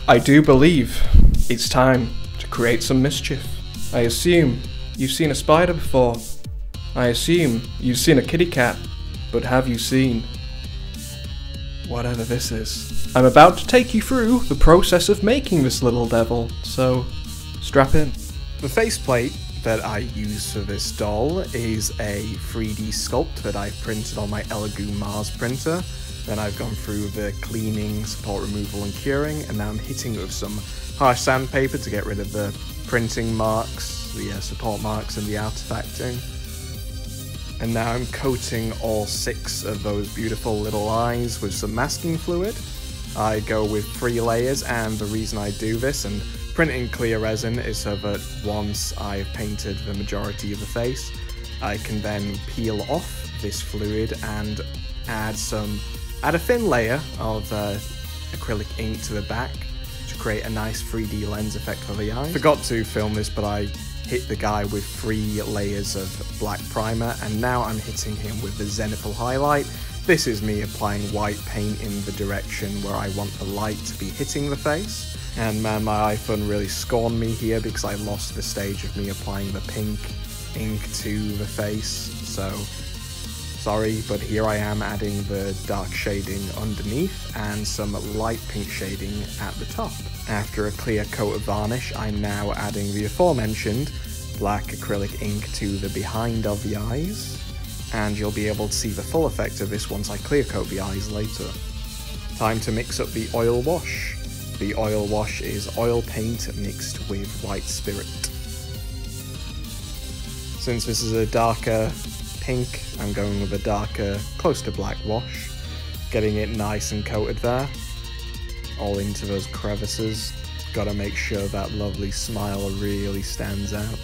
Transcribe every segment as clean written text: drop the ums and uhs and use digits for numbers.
I do believe it's time to create some mischief. I assume you've seen a spider before. I assume you've seen a kitty cat. But have you seen whatever this is? I'm about to take you through the process of making this little devil, so strap in. The faceplate that I use for this doll is a 3D sculpt that I printed on my Elegoo Mars printer. Then I've gone through the cleaning, support removal and curing, and now I'm hitting it with some harsh sandpaper to get rid of the printing marks, the support marks and the artifacting. And now I'm coating all 6 of those beautiful little eyes with some masking fluid. I go with 3 layers, and the reason I do this and printing clear resin is so that once I've painted the majority of the face, I can then peel off this fluid and add a thin layer of acrylic ink to the back to create a nice 3D lens effect for the eye. Forgot to film this, but I hit the guy with 3 layers of black primer, and now I'm hitting him with the zenithal highlight. This is me applying white paint in the direction where I want the light to be hitting the face. And man, my iPhone really scorned me here because I lost the stage of me applying the pink ink to the face, so sorry, but here I am adding the dark shading underneath and some light pink shading at the top. After a clear coat of varnish, I'm now adding the aforementioned black acrylic ink to the behind of the eyes, and you'll be able to see the full effect of this once I clear coat the eyes later. Time to mix up the oil wash. The oil wash is oil paint mixed with white spirit. Since this is a darker pink, I'm going with a darker, close to black wash, getting it nice and coated there, all into those crevices. Gotta make sure that lovely smile really stands out.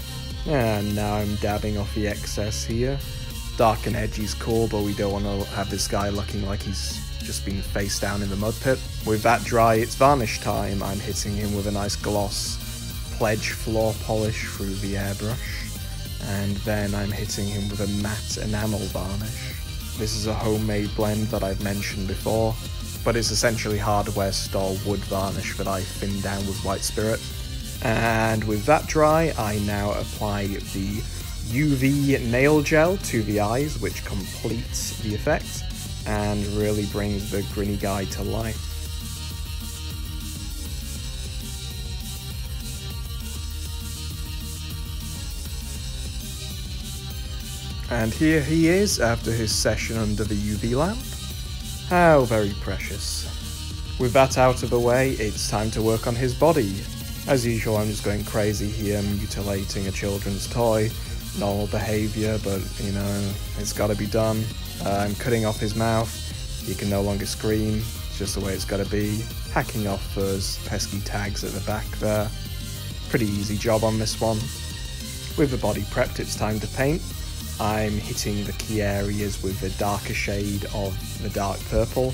And now I'm dabbing off the excess here. Dark and edgy is cool, but we don't want to have this guy looking like he's just been face down in the mud pit. With that dry, it's varnish time. I'm hitting him with a nice gloss Pledge floor polish through the airbrush, and then I'm hitting him with a matte enamel varnish. This is a homemade blend that I've mentioned before, but it's essentially hardware store wood varnish that I thinned down with white spirit. And with that dry, I now apply the UV nail gel to the eyes, which completes the effect and really brings the grinny guy to life. And here he is after his session under the UV lamp. How very precious. With that out of the way, it's time to work on his body. As usual, I'm just going crazy here, mutilating a children's toy. Normal behaviour, but you know, it's gotta be done. I'm cutting off his mouth. He can no longer scream. It's just the way it's gotta be. Hacking off those pesky tags at the back there. Pretty easy job on this one. With the body prepped, it's time to paint. I'm hitting the key areas with the darker shade of the dark purple,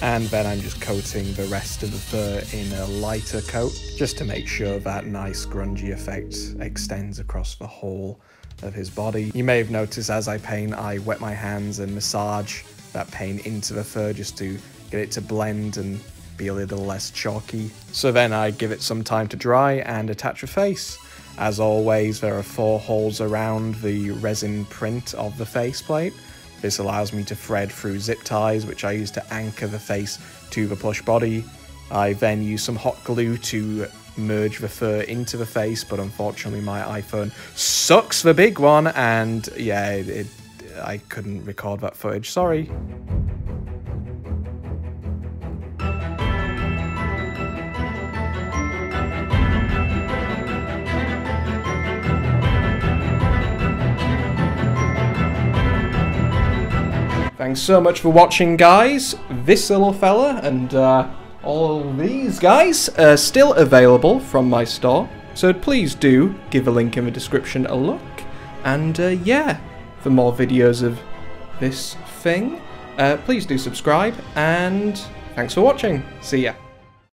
and then I'm just coating the rest of the fur in a lighter coat, just to make sure that nice grungy effect extends across the whole of his body. You may have noticed as I paint, I wet my hands and massage that paint into the fur just to get it to blend and be a little less chalky. So then I give it some time to dry and attach a face. As always, there are 4 holes around the resin print of the faceplate. This allows me to thread through zip ties, which I use to anchor the face to the plush body. I then use some hot glue to merge the fur into the face, but unfortunately my iPhone sucks the big one, and yeah, I couldn't record that footage, sorry. Thanks so much for watching, guys. This little fella and all these guys are still available from my store, so please do give a link in the description a look. And yeah, for more videos of this thing, please do subscribe, and thanks for watching. See ya.